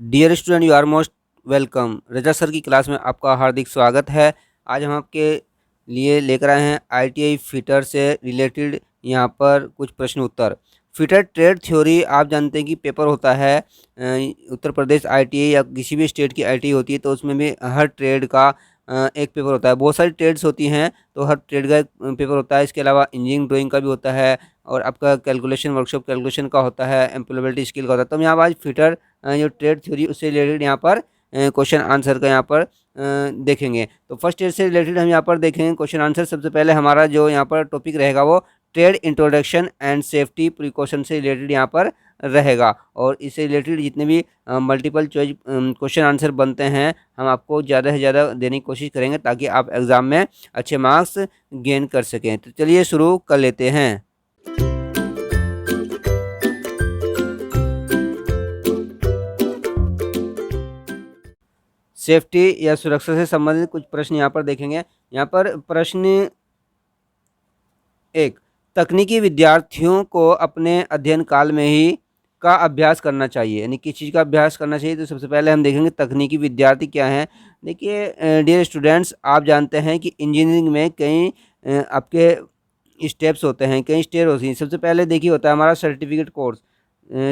Dear student, you are most welcome. Raza sir की class में आपका हार्दिक स्वागत है। आज हम आपके लिए लेकर आए हैं आईटीआई फिटर से रिलेटेड यहाँ पर कुछ प्रश्न उत्तर। फिटर ट्रेड थ्योरी आप जानते हैं कि पेपर होता है। उत्तर प्रदेश आईटीआई या किसी भी स्टेट की आईटीआई होती है तो उसमें भी हर ट्रेड का एक पेपर होता है। बहुत सारी ट्रेड्स होती हैं तो हर ट्रेड का एक पेपर होता है। इसके अलावा इंजीनियरिंग ड्राइंग का भी होता है और आपका कैलकुलेशन वर्कशॉप कैलकुलेशन का होता है, एम्प्लॉयबिलिटी स्किल का होता है। तो हम यहाँ पर आज फिटर जो ट्रेड थ्योरी उससे रिलेटेड यहाँ पर क्वेश्चन आंसर का यहाँ पर देखेंगे। तो फर्स्ट ईयर से रिलेटेड हम यहाँ पर देखेंगे क्वेश्चन आंसर। सबसे पहले हमारा जो यहाँ पर टॉपिक रहेगा वो trade introduction and safety precaution से रिलेटेड यहाँ पर रहेगा। और इससे रिलेटेड जितने भी मल्टीपल चॉइस क्वेश्चन आंसर बनते हैं हम आपको ज़्यादा से ज़्यादा देने की कोशिश करेंगे ताकि आप एग्ज़ाम में अच्छे मार्क्स गेन कर सकें। तो चलिए शुरू कर लेते हैं। सेफ्टी या सुरक्षा से संबंधित कुछ प्रश्न यहाँ पर देखेंगे। यहाँ पर प्रश्न एक, तकनीकी विद्यार्थियों को अपने अध्ययन काल में ही का अभ्यास करना चाहिए, यानी किस चीज़ का अभ्यास करना चाहिए। तो सबसे पहले हम देखेंगे तकनीकी विद्यार्थी क्या हैं। देखिए डियर स्टूडेंट्स, आप जानते हैं कि इंजीनियरिंग में कई आपके स्टेप्स होते हैं, कई स्टेज होती हैं। सबसे पहले देखिए होता है हमारा सर्टिफिकेट कोर्स।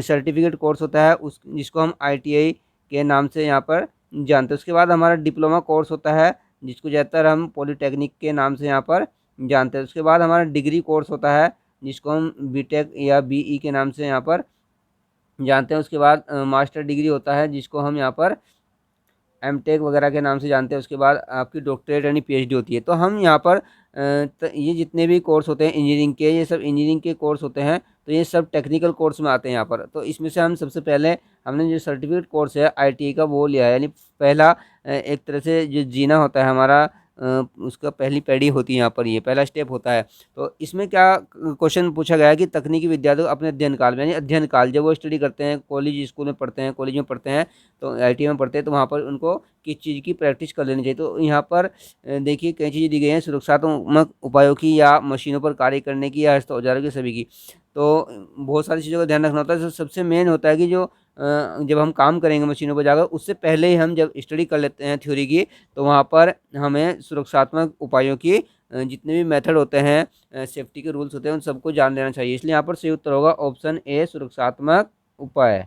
सर्टिफिकेट कोर्स होता है उस जिसको हम आईटीआई के नाम से यहाँ पर जानते हैं। उसके बाद हमारा डिप्लोमा कोर्स होता है जिसको ज़्यादातर हम पॉलीटेक्निक के नाम से यहाँ पर जानते हैं। उसके बाद हमारा डिग्री कोर्स होता है जिसको हम बीटेक या बीई के नाम से यहाँ पर जानते हैं। उसके बाद मास्टर डिग्री होता है जिसको हम यहाँ पर एमटेक वगैरह के नाम से जानते हैं। उसके बाद आपकी डॉक्टरेट यानी पीएचडी होती है। तो हम यहाँ पर ये जितने भी कोर्स होते हैं इंजीनियरिंग के, ये सब इंजीनियरिंग के कोर्स होते हैं। तो ये सब टेक्निकल कोर्स में आते हैं यहाँ पर। तो इसमें से हम सबसे पहले हमने जो सर्टिफिकेट कोर्स है आईटीआई का वो लिया है, यानी पहला एक तरह से जो जीना होता है हमारा उसका पहली पैड़ी होती है यहाँ पर, ये पहला स्टेप होता है। तो इसमें क्या क्वेश्चन पूछा गया है कि तकनीकी विद्यार्थी अपने अध्ययन काल में, यानी अध्ययन काल जब वो स्टडी करते हैं, कॉलेज स्कूल में पढ़ते हैं, कॉलेज में पढ़ते हैं, तो आईटीआई में पढ़ते हैं, तो वहाँ पर उनको किस चीज़ की प्रैक्टिस कर लेनी चाहिए। तो यहाँ पर देखिए कई चीज़ें दी गई हैं, सुरक्षात्मक उपायों की या मशीनों पर कार्य करने की या हस्त औजारों की, सभी की। तो बहुत सारी चीज़ों का ध्यान रखना होता है। सबसे मेन होता है कि जो जब हम काम करेंगे मशीनों पर जाकर, उससे पहले ही हम जब स्टडी कर लेते हैं थ्योरी की, तो वहाँ पर हमें सुरक्षात्मक उपायों की जितने भी मेथड होते हैं, सेफ्टी के रूल्स होते हैं, उन सबको जान लेना चाहिए। इसलिए यहाँ पर सही उत्तर होगा ऑप्शन ए, सुरक्षात्मक उपाय।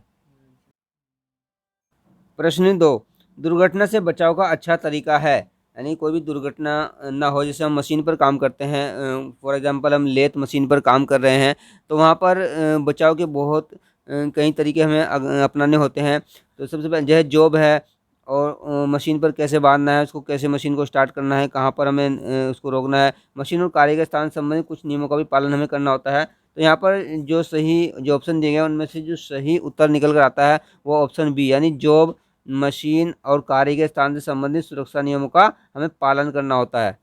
प्रश्न 2, दुर्घटना से बचाव का अच्छा तरीका है, यानी कोई भी दुर्घटना ना हो। जैसे हम मशीन पर काम करते हैं, फॉर एग्जांपल हम लेथ मशीन पर काम कर रहे हैं, तो वहाँ पर बचाव के बहुत कई तरीके हमें अपनाने होते हैं। तो सबसे पहले जो है जॉब है, और मशीन पर कैसे बांधना है, उसको कैसे मशीन को स्टार्ट करना है, कहाँ पर हमें उसको रोकना है, मशीन और कार्य के स्थान संबंधित कुछ नियमों का भी पालन हमें करना होता है। तो यहाँ पर जो ऑप्शन दिए गए उनमें से जो सही उत्तर निकल कर आता है वो ऑप्शन बी, यानी जॉब, मशीन और कार्य के स्थान से संबंधित सुरक्षा नियमों का हमें पालन करना होता है।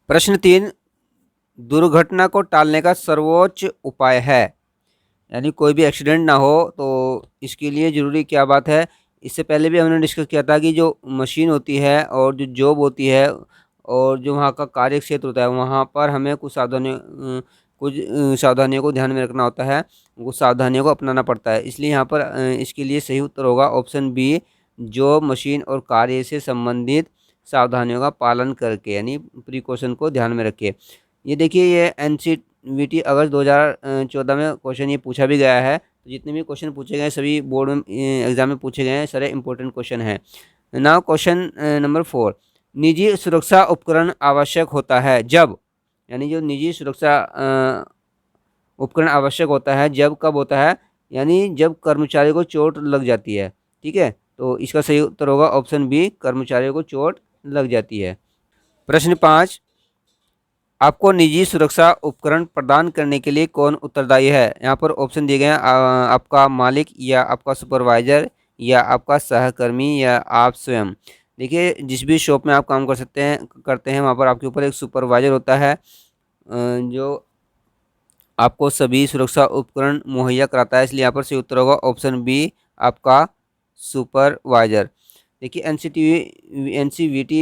प्रश्न 3, दुर्घटना को टालने का सर्वोच्च उपाय है, यानी कोई भी एक्सीडेंट ना हो तो इसके लिए ज़रूरी क्या बात है। इससे पहले भी हमने डिस्कस किया था कि जो मशीन होती है और जो जॉब होती है और जो वहाँ का कार्य क्षेत्र होता है, वहाँ पर हमें कुछ सावधानियों को ध्यान में रखना होता है, कुछ सावधानियों को अपनाना पड़ता है। इसलिए यहाँ पर इसके लिए सही उत्तर होगा ऑप्शन बी, जॉब, मशीन और कार्य से संबंधित सावधानियों का पालन करके, यानी प्रिकॉशन को ध्यान में रखिए। ये देखिए ये एनसीवीटी अगस्त 2014 में क्वेश्चन ये पूछा भी गया है। तो जितने भी क्वेश्चन पूछे गए हैं सभी बोर्ड में एग्जाम में पूछे गए हैं, सारे इंपॉर्टेंट क्वेश्चन हैं। नाउ क्वेश्चन नंबर 4, निजी सुरक्षा उपकरण आवश्यक होता है जब, यानी जो निजी सुरक्षा उपकरण आवश्यक होता है जब कब होता है, यानी जब कर्मचारी को चोट लग जाती है। ठीक है, तो इसका सही उत्तर होगा ऑप्शन बी, कर्मचारियों को चोट लग जाती है। प्रश्न 5, आपको निजी सुरक्षा उपकरण प्रदान करने के लिए कौन उत्तरदायी है। यहाँ पर ऑप्शन दिए गए हैं, आपका मालिक या आपका सुपरवाइजर या आपका सहकर्मी या आप स्वयं। देखिए जिस भी शॉप में आप काम करते हैं वहाँ पर आपके ऊपर एक सुपरवाइजर होता है जो आपको सभी सुरक्षा उपकरण मुहैया कराता है। इसलिए यहाँ पर सही उत्तर होगा ऑप्शन बी, आपका सुपरवाइजर। देखिए एनसीवीटी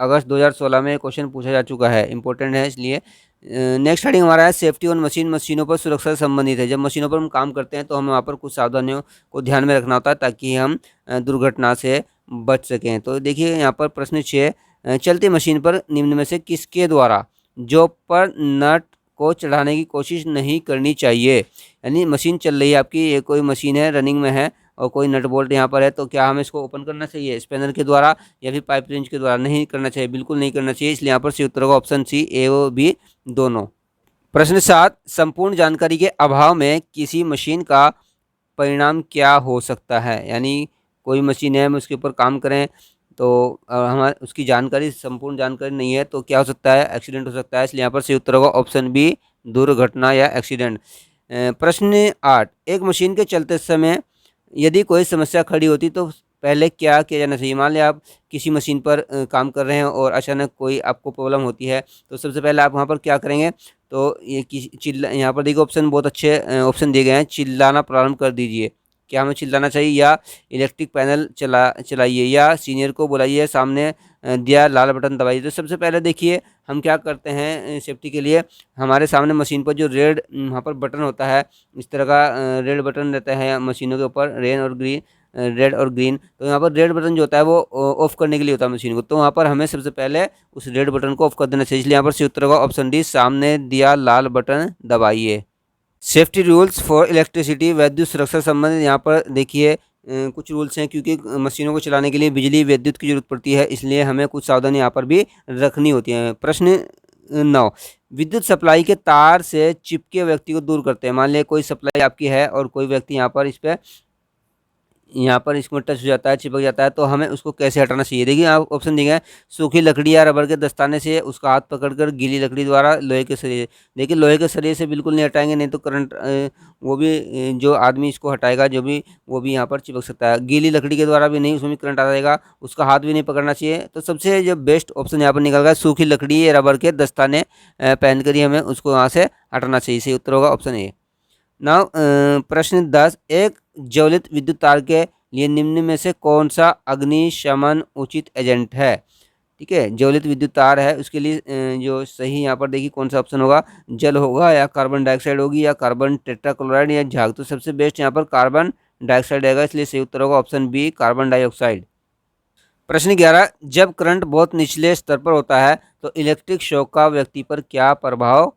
अगस्त 2016 में क्वेश्चन पूछा जा चुका है, इंपॉर्टेंट है इसलिए। नेक्स्ट हेडिंग हमारा है सेफ्टी ऑन मशीन। मशीनों पर सुरक्षा से संबंधित है। जब मशीनों पर हम काम करते हैं तो हमें वहाँ पर कुछ सावधानियों को ध्यान में रखना होता है ताकि हम दुर्घटना से बच सकें। तो देखिए यहाँ पर प्रश्न 6, चलती मशीन पर निम्न में से किसके द्वारा जॉब पर नट को चढ़ाने की कोशिश नहीं करनी चाहिए। यानी मशीन चल रही है आपकी, ये कोई मशीन है रनिंग में है और कोई नट बोल्ट यहाँ पर है, तो क्या हमें इसको ओपन करना चाहिए स्पैनर के द्वारा या फिर पाइप रेंच के द्वारा? नहीं करना चाहिए, बिल्कुल नहीं करना चाहिए। इसलिए यहाँ पर सही उत्तर होगा ऑप्शन सी, ए और बी दोनों। प्रश्न 7, संपूर्ण जानकारी के अभाव में किसी मशीन का परिणाम क्या हो सकता है। यानी कोई मशीन है, हम उसके ऊपर काम करें तो हमारे उसकी जानकारी संपूर्ण जानकारी नहीं है तो क्या हो सकता है? एक्सीडेंट हो सकता है। इसलिए यहाँ पर सही उत्तर होगा ऑप्शन बी, दुर्घटना या एक्सीडेंट। प्रश्न 8, एक मशीन के चलते समय यदि कोई समस्या खड़ी होती तो पहले क्या किया जाना चाहिए। मान लिया आप किसी मशीन पर काम कर रहे हैं और अचानक कोई आपको प्रॉब्लम होती है तो सबसे पहले आप वहाँ पर क्या करेंगे? तो ये यहाँ पर देखिए ऑप्शन बहुत अच्छे ऑप्शन दिए गए हैं। चिल्लाना प्रारंभ कर दीजिए, क्या हमें चिल्लाना चाहिए? या इलेक्ट्रिक पैनल चलाइए, या सीनियर को बुलाइए, सामने दिया लाल बटन दबाइए। तो सबसे पहले देखिए हम क्या करते हैं सेफ्टी के लिए, हमारे सामने मशीन पर जो रेड वहाँ पर बटन होता है, इस तरह का रेड बटन रहता है मशीनों के ऊपर, रेड और ग्रीन। तो यहाँ पर रेड बटन जो होता है वो ऑफ करने के लिए होता है मशीन को, तो वहाँ पर हमें सबसे पहले उस रेड बटन को ऑफ कर देना चाहिए। इसलिए यहाँ पर सही उत्तर होगा ऑप्शन डी, सामने दिया लाल बटन दबाइए। सेफ्टी रूल्स फॉर इलेक्ट्रिसिटी, विद्युत सुरक्षा संबंधित यहाँ पर देखिए कुछ रूल्स हैं, क्योंकि मशीनों को चलाने के लिए बिजली विद्युत की जरूरत पड़ती है, इसलिए हमें कुछ सावधानी यहाँ पर भी रखनी होती है। प्रश्न 9, विद्युत सप्लाई के तार से चिपके व्यक्ति को दूर करते हैं। मान लिया कोई सप्लाई आपकी है और कोई व्यक्ति यहाँ पर इसमें टच हो जाता है, चिपक जाता है, तो हमें उसको कैसे हटाना चाहिए। देखिए आप ऑप्शन दिए गए, सूखी लकड़ी या रबर के दस्ताने से उसका हाथ पकड़कर, गीली लकड़ी द्वारा, लोहे के सरिये। देखिए लोहे के सरिये से बिल्कुल नहीं हटाएंगे, नहीं तो करंट वो भी जो आदमी इसको हटाएगा जो भी, वो भी यहाँ पर चिपक सकता है। गीली लकड़ी के द्वारा भी नहीं, उसमें भी करंट आ जाएगा, उसका हाथ भी नहीं पकड़ना चाहिए। तो सबसे जो बेस्ट ऑप्शन यहाँ पर निकल गया, सूखी लकड़ी या रबर के दस्ताने पहन कर ही हमें उसको वहाँ से हटाना चाहिए। सही उत्तर होगा ऑप्शन ए। नाउ प्रश्न 10, एक ज्वलित विद्युत तार के लिए निम्न में से कौन सा अग्निशमन उचित एजेंट है। ठीक है, ज्वलित विद्युत तार है उसके लिए जो सही यहाँ पर देखिए कौन सा ऑप्शन होगा, जल होगा या कार्बन डाइऑक्साइड होगी या कार्बन टेट्राक्लोराइड या झाग। तो सबसे बेस्ट यहाँ पर कार्बन डाइऑक्साइड रहेगा, इसलिए सही उत्तर होगा ऑप्शन बी, कार्बन डाइऑक्साइड। प्रश्न 11, जब करंट बहुत निचले स्तर पर होता है तो इलेक्ट्रिक शॉक का व्यक्ति पर क्या प्रभाव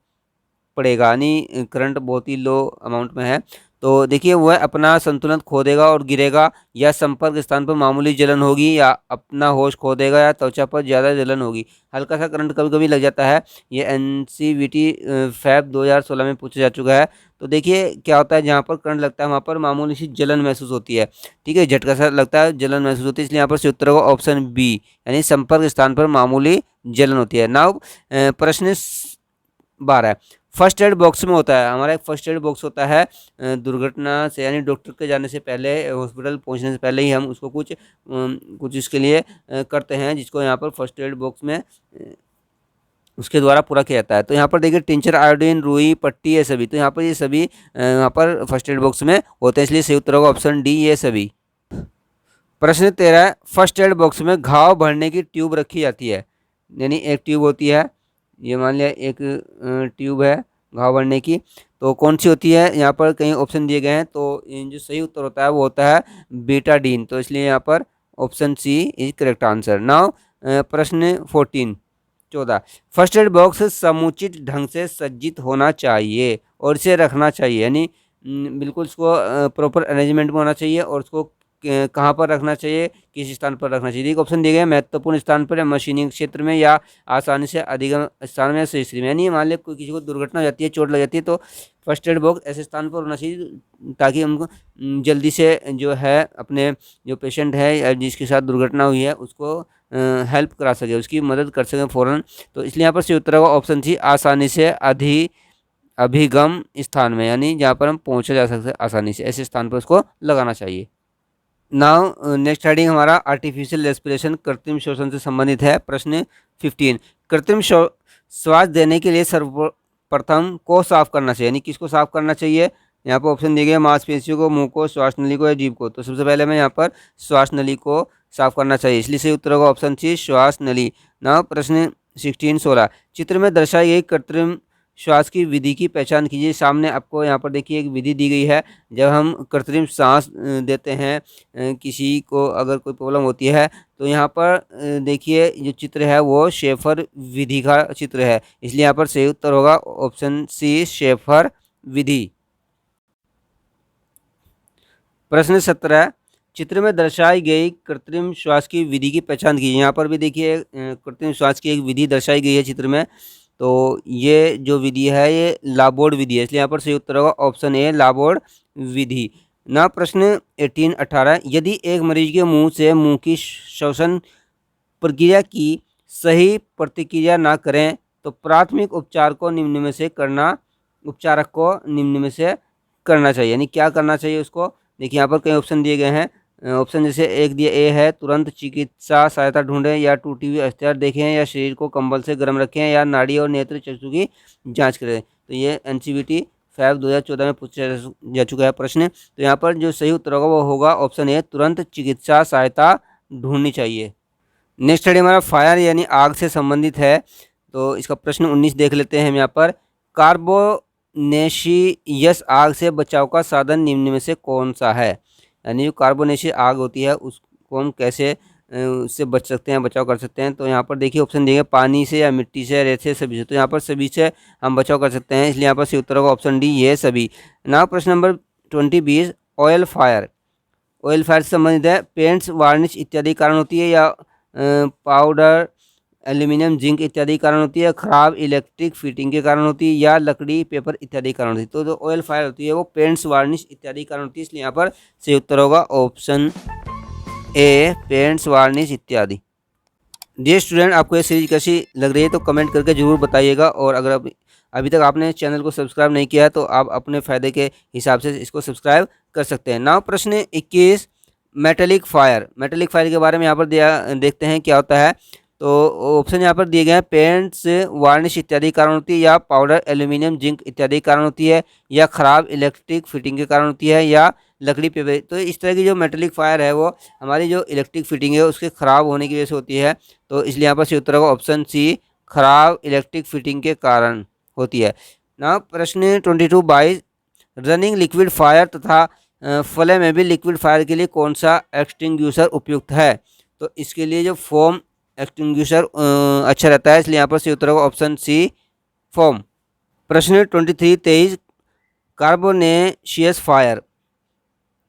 पड़ेगा। यानी करंट बहुत ही लो अमाउंट में है तो देखिए वह अपना संतुलन खो देगा और गिरेगा, या संपर्क स्थान पर मामूली जलन होगी, या अपना होश खो देगा, या त्वचा पर ज़्यादा जलन होगी। हल्का सा करंट कभी कभी लग जाता है, ये NCVT फैब 2016 में पूछा जा चुका है। तो देखिए क्या होता है, जहाँ पर करंट लगता है वहाँ पर मामूली सी जलन महसूस होती है। ठीक है, झटका सा लगता है, जलन महसूस होती है, इसलिए यहाँ पर सही उत्तर होगा ऑप्शन बी, यानी संपर्क स्थान पर मामूली जलन होती है। नाउ प्रश्न 12, फर्स्ट एड बॉक्स में होता है, हमारा एक फर्स्ट एड बॉक्स होता है दुर्घटना से, यानी डॉक्टर के जाने से पहले, हॉस्पिटल पहुंचने से पहले ही हम उसको कुछ इसके लिए करते हैं, जिसको यहाँ पर फर्स्ट एड बॉक्स में उसके द्वारा पूरा किया जाता है। तो यहाँ पर देखिए टिंचर, आयोडीन, रुई, पट्टी, ये सभी, तो यहाँ पर ये सभी यहाँ पर फर्स्ट एड बॉक्स में होते हैं, इसलिए सही उत्तर होगा ऑप्शन डी, ये सभी। प्रश्न 13, फर्स्ट एड बॉक्स में घाव भरने की ट्यूब रखी जाती है। यानी एक ट्यूब होती है, ये मान लिया एक ट्यूब है घाव भरने की, तो कौन सी होती है? यहाँ पर कई ऑप्शन दिए गए हैं, तो जो सही उत्तर होता है वो होता है बीटाडीन, तो इसलिए यहाँ पर option C is correct answer. Now प्रश्न 14, फर्स्ट एड बॉक्स समुचित ढंग से सज्जित होना चाहिए और इसे रखना चाहिए, यानी बिल्कुल उसको प्रॉपर अरेंजमेंट में होना चाहिए, और उसको कहाँ पर रखना चाहिए, किस स्थान पर रखना चाहिए। एक ऑप्शन दिए गए, महत्वपूर्ण स्थान पर, या मशीनिंग क्षेत्र में, या आसानी से अधिगम स्थान में, या सही में। यानी मान लिया कोई किसी को दुर्घटना हो जाती है, चोट लग जाती है, तो फर्स्ट एड बॉक्स ऐसे स्थान पर होना चाहिए ताकि उनको जल्दी से जो है अपने जो पेशेंट है या जिसके साथ दुर्घटना हुई है उसको हेल्प करा सके, उसकी मदद कर सकें फ़ौरन। तो इसलिए यहाँ पर सही उत्तर होगा ऑप्शन सी, आसानी से अभिगम स्थान में, यानी जहाँ पर हम पहुँचा जा सकते आसानी से, ऐसे स्थान पर उसको लगाना चाहिए। नाउ नेक्स्ट हेडिंग हमारा आर्टिफिशियल रेस्पिरेशन, कृत्रिम श्वसन से संबंधित है। प्रश्न 15, कृत्रिम श्वास देने के लिए सर्वप्रथम को साफ करना चाहिए, यानी किसको साफ करना चाहिए। यहाँ पर ऑप्शन दिए गए, मांसपेशियों को, मुंह को, श्वास नली को, या जीभ को। तो सबसे पहले हमें यहाँ पर श्वास नली को साफ करना चाहिए, इसलिए सही उत्तर होगा ऑप्शन सी, श्वास नली। नाउ प्रश्न 16 चित्र में दर्शाई गई कृत्रिम श्वास की विधि की पहचान कीजिए। सामने आपको यहाँ पर देखिए एक विधि दी गई है। जब हम कृत्रिम सांस देते हैं, किसी को अगर कोई प्रॉब्लम होती है, तो यहाँ पर देखिए जो चित्र है वो शेफर विधि का चित्र है, इसलिए यहाँ पर सही उत्तर होगा ऑप्शन सी, शेफर विधि। प्रश्न 17, चित्र में दर्शाई गई कृत्रिम श्वास की विधि की पहचान कीजिए। यहाँ पर भी देखिए कृत्रिम श्वास की एक विधि दर्शाई गई है चित्र में। तो ये जो विधि है ये लाबोर्ड विधि है, इसलिए यहाँ पर सही उत्तर होगा ऑप्शन ए, लाबोर्ड विधि। ना प्रश्न 18 यदि एक मरीज के मुंह से मुंह की श्वसन प्रक्रिया की सही प्रतिक्रिया ना करें तो प्राथमिक उपचारक को निम्न में से करना चाहिए, यानी क्या करना चाहिए उसको। देखिए यहाँ पर कई ऑप्शन दिए गए हैं। ऑप्शन जैसे एक दिया ए है, तुरंत चिकित्सा सहायता ढूंढें, या टूटी हुई अस्थियार देखें, या शरीर को कंबल से गर्म रखें, या नाड़ी और नेत्र चक्षु की जांच करें। तो ये NCVT 5 2014 में पूछा जा चुका है प्रश्न। तो यहाँ पर जो सही उत्तर होगा वो होगा ऑप्शन ए, तुरंत चिकित्सा सहायता ढूंढनी चाहिए। नेक्स्ट स्टडी हमारा फायर यानी आग से संबंधित है। तो इसका प्रश्न 19 देख लेते हैं हम यहाँ पर। कार्बोनेशियस आग से बचाव का साधन निम्न में से कौन सा है, यानी जो कार्बोनेशियस आग होती है उसको हम कैसे उससे बच सकते हैं, बचाव कर सकते हैं। तो यहाँ पर देखिए ऑप्शन देंगे पानी से, या मिट्टी से, रेत से, सभी से। तो यहाँ पर सभी से हम बचाव कर सकते हैं, इसलिए यहाँ पर सही उत्तर होगा ऑप्शन डी, ये सभी। ना प्रश्न नंबर 20 ऑयल फायर से संबंधित है। पेंट्स, वार्निश इत्यादि कारण होती है, या पाउडर, एल्यूमिनियम, जिंक इत्यादि कारण होती है, खराब इलेक्ट्रिक फिटिंग के कारण होती है, या लकड़ी, पेपर इत्यादि कारण होती है। तो जो ऑयल फायर होती है वो पेंट्स, वार्निश इत्यादि कारण होती है, इसलिए यहाँ पर सही उत्तर होगा ऑप्शन ए, पेंट्स, वार्निश इत्यादि। डियर स्टूडेंट, आपको ये सीरीज कैसी लग रही है तो कमेंट करके ज़रूर बताइएगा। और अगर अभी तक आपने चैनल को सब्सक्राइब नहीं किया है तो आप अपने फ़ायदे के हिसाब से इसको सब्सक्राइब कर सकते हैं। नाउ प्रश्न 21, मेटेलिक फायर के बारे में यहाँ पर देखते हैं क्या होता है। तो ऑप्शन यहाँ पर दिए गए हैं, पेंट्स, वार्निश इत्यादि कारण होती है, या पाउडर, एल्यूमिनियम, जिंक इत्यादि कारण होती है, या खराब इलेक्ट्रिक फिटिंग के कारण होती है, या लकड़ी पे। तो इस तरह की जो मेटेलिक फायर है वो हमारी जो इलेक्ट्रिक फिटिंग है उसके ख़राब होने की वजह से होती है। तो इसलिए यहाँ पर सही उत्तर होगा ऑप्शन सी, खराब इलेक्ट्रिक फिटिंग के कारण होती है। ना प्रश्न 22 रनिंग लिक्विड फायर तथा फ्लेमेबल लिक्विड फायर के लिए कौन सा एक्सटिंग्विशर उपयुक्त है। तो इसके लिए जो फोम एक्सटिंग्विशर अच्छा रहता है, इसलिए यहाँ पर सही उत्तर होगा ऑप्शन सी, फोम। प्रश्न 23 कार्बोनेशियस फायर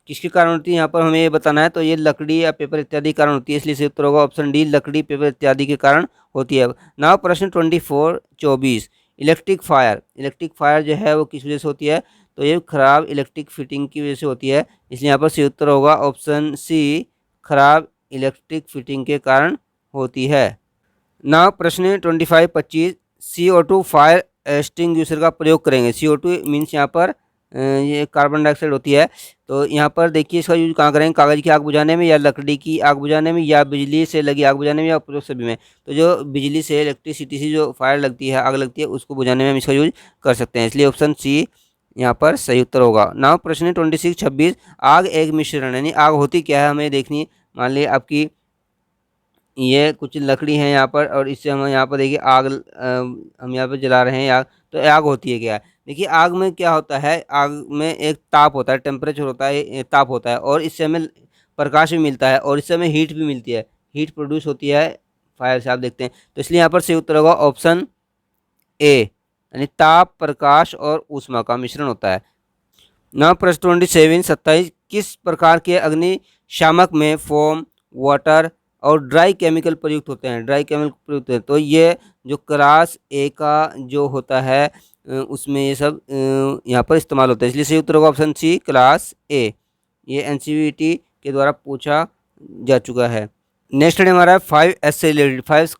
किसके कारण होती है, यहाँ पर हमें ये बताना है। तो ये लकड़ी या पेपर इत्यादि कारण होती है, इसलिए सही उत्तर होगा ऑप्शन डी, लकड़ी, पेपर इत्यादि के कारण होती है। नाउ प्रश्न 24 इलेक्ट्रिक फायर जो है वो किस वजह से होती है। तो ये खराब इलेक्ट्रिक फिटिंग की वजह से होती है, इसलिए यहाँ पर सही उत्तर होगा ऑप्शन सी, खराब इलेक्ट्रिक फिटिंग के कारण होती है। नाउ प्रश्न 25 CO2 फायर एक्सटिंग्विशर का प्रयोग करेंगे। CO2 मीन्स यहाँ पर ये कार्बन डाइऑक्साइड होती है। तो यहाँ पर देखिए इसका यूज कहाँ करेंगे, कागज़ की आग बुझाने में, या लकड़ी की आग बुझाने में, या बिजली से लगी आग बुझाने में, या उपरोक्त सभी में। तो जो बिजली से, इलेक्ट्रिसिटी से जो फायर लगती है, आग लगती है, उसको बुझाने में हम इसका यूज कर सकते हैं, इसलिए ऑप्शन सी यहाँ पर सही उत्तर होगा। नाउ प्रश्न 26 आग एक मिश्रण, यानी आग होती क्या है हमें देखनी। मान लीजिए आपकी ये कुछ लकड़ी है यहाँ पर, और इससे हम यहाँ पर देखिए आग हम यहाँ पर जला रहे हैं आग। तो आग होती है क्या, देखिए आग में क्या होता है, आग में एक ताप होता है, टेम्परेचर होता है, ताप होता है, और इससे हमें प्रकाश भी मिलता है, और इससे हमें हीट भी मिलती है, हीट प्रोड्यूस होती है फायर से, आप देखते हैं। तो इसलिए यहाँ पर सही उत्तर होगा ऑप्शन ए, यानी ताप, प्रकाश और ऊष्मा का मिश्रण होता है। ना प्रश्न 27 किस प्रकार के अग्निशामक में फोम, वाटर और ड्राई केमिकल प्रयुक्त होते हैं। तो ये जो क्लास ए का जो होता है उसमें ये सब यहाँ पर इस्तेमाल होता है, इसलिए सही उत्तर होगा ऑप्शन सी, क्लास ए। ये NCVT के द्वारा पूछा जा चुका है। नेक्स्ट है हमारा 5S से रिलेटेड 5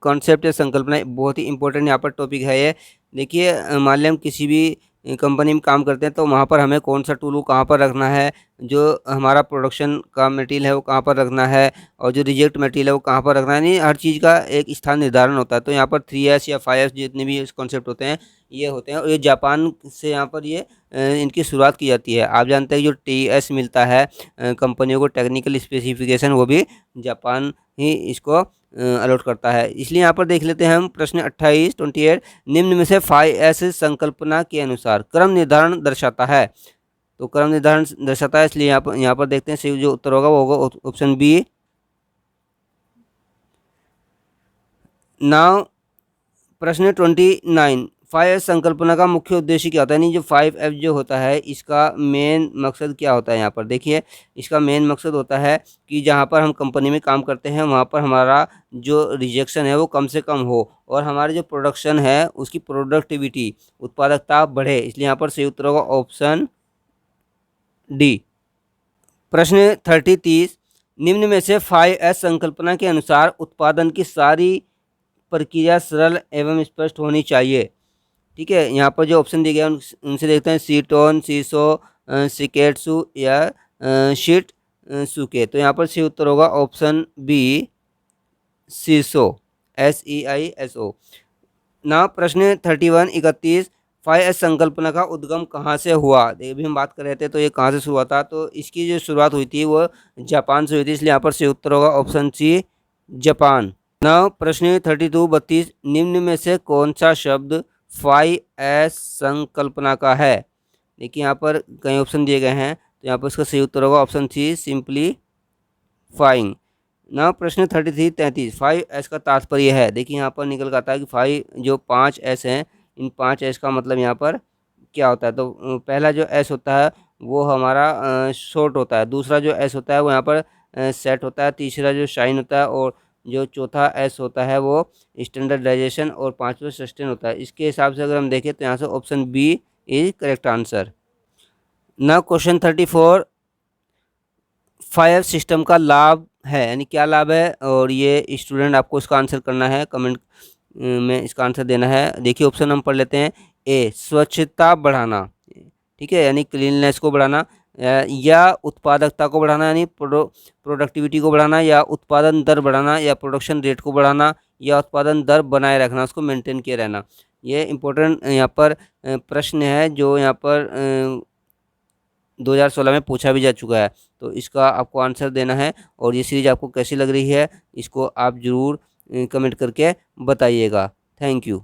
कॉन्सेप्ट या संकल्पना, बहुत ही इंपॉर्टेंट यहाँ पर टॉपिक है ये। देखिए मान लें हम किसी भी कंपनी में काम करते हैं तो वहाँ पर हमें कौन सा टूल कहाँ पर रखना है, जो हमारा प्रोडक्शन का मटेरियल है वो कहाँ पर रखना है, और जो रिजेक्ट मटेरियल है वो कहाँ पर रखना है, नहीं हर चीज़ का एक स्थान निर्धारण होता है। तो यहाँ पर 3S या 5S जितने भी कॉन्सेप्ट होते हैं ये होते हैं, और ये जापान से यहाँ पर ये इनकी शुरुआत की जाती है। आप जानते हैं जो TS मिलता है कंपनियों को टेक्निकल स्पेसिफिकेशन, वो भी जापान ही इसको अलॉट करता है। इसलिए यहाँ पर देख लेते हैं हम प्रश्न 28 निम्न में से 5S संकल्पना के अनुसार क्रम निर्धारण दर्शाता है। तो क्रम निर्धारण दर्शाता है, इसलिए यहाँ पर देखते हैं सही जो उत्तर होगा वो होगा ऑप्शन बी। नाउ प्रश्न 29 5S संकल्पना का मुख्य उद्देश्य क्या होता है, यानी जो 5F जो होता है इसका मेन मकसद क्या होता है। यहाँ पर देखिए इसका मेन मकसद होता है कि जहाँ पर हम कंपनी में काम करते हैं वहाँ पर हमारा जो रिजेक्शन है वो कम से कम हो और हमारी जो प्रोडक्शन है उसकी प्रोडक्टिविटी उत्पादकता बढ़े। इसलिए यहाँ पर सही उत्तर होगा ऑप्शन डी। प्रश्न 30 निम्न में से 5S संकल्पना के अनुसार उत्पादन की सारी प्रक्रिया सरल एवं स्पष्ट होनी चाहिए। ठीक है, यहाँ पर जो ऑप्शन दिए गए हैं उनसे देखते हैं सीटोन, सीसो, सिकेट्सु या शीट सुके। तो यहाँ पर सही उत्तर होगा ऑप्शन बी सीसो, SEISO। ना प्रश्न 31 5S संकल्पना का उद्गम कहाँ से हुआ। ये भी हम बात कर रहे थे, तो ये कहाँ से शुरू हुआ था, तो इसकी जो शुरुआत हुई थी वो जापान से हुई थी। इसलिए यहाँ पर सही उत्तर होगा ऑप्शन सी जापान। ना प्रश्न 32 निम्न में से कौन सा शब्द 5S संकल्पना का है। देखिए यहाँ पर कई ऑप्शन दिए गए हैं, तो यहाँ पर इसका सही उत्तर होगा ऑप्शन सी सिंपलीफाइंग। ना प्रश्न 33 5S का तात्पर्य है। देखिए यहाँ पर निकल कर आता है कि 5 जो 5S हैं, इन 5S का मतलब यहाँ पर क्या होता है। तो पहला जो S होता है वो हमारा शॉर्ट होता है, दूसरा जो S होता है वो यहाँ पर सेट होता है, तीसरा जो शाइन होता है और जो चौथा S होता है वो स्टैंडर्डाइजेशन और पांचवा सस्टेन होता है। इसके हिसाब से अगर हम देखें तो यहाँ से option B is correct answer. ना क्वेश्चन 34 5S सिस्टम का लाभ है, यानी क्या लाभ है, और ये स्टूडेंट आपको इसका आंसर करना है, कमेंट में इसका आंसर देना है। देखिए ऑप्शन हम पढ़ लेते हैं। ए स्वच्छता बढ़ाना, ठीक है, यानी क्लीननेस को बढ़ाना, या उत्पादकता को बढ़ाना यानी प्रोडक्टिविटी को बढ़ाना, या उत्पादन दर बढ़ाना, या प्रोडक्शन रेट को बढ़ाना, या उत्पादन दर बनाए रखना, उसको मेंटेन किए रहना। ये इम्पोर्टेंट यहाँ पर प्रश्न है जो यहाँ पर 2016 में पूछा भी जा चुका है। तो इसका आपको आंसर देना है। और ये सीरीज आपको कैसी लग रही है इसको आप ज़रूर कमेंट करके बताइएगा। Thank you.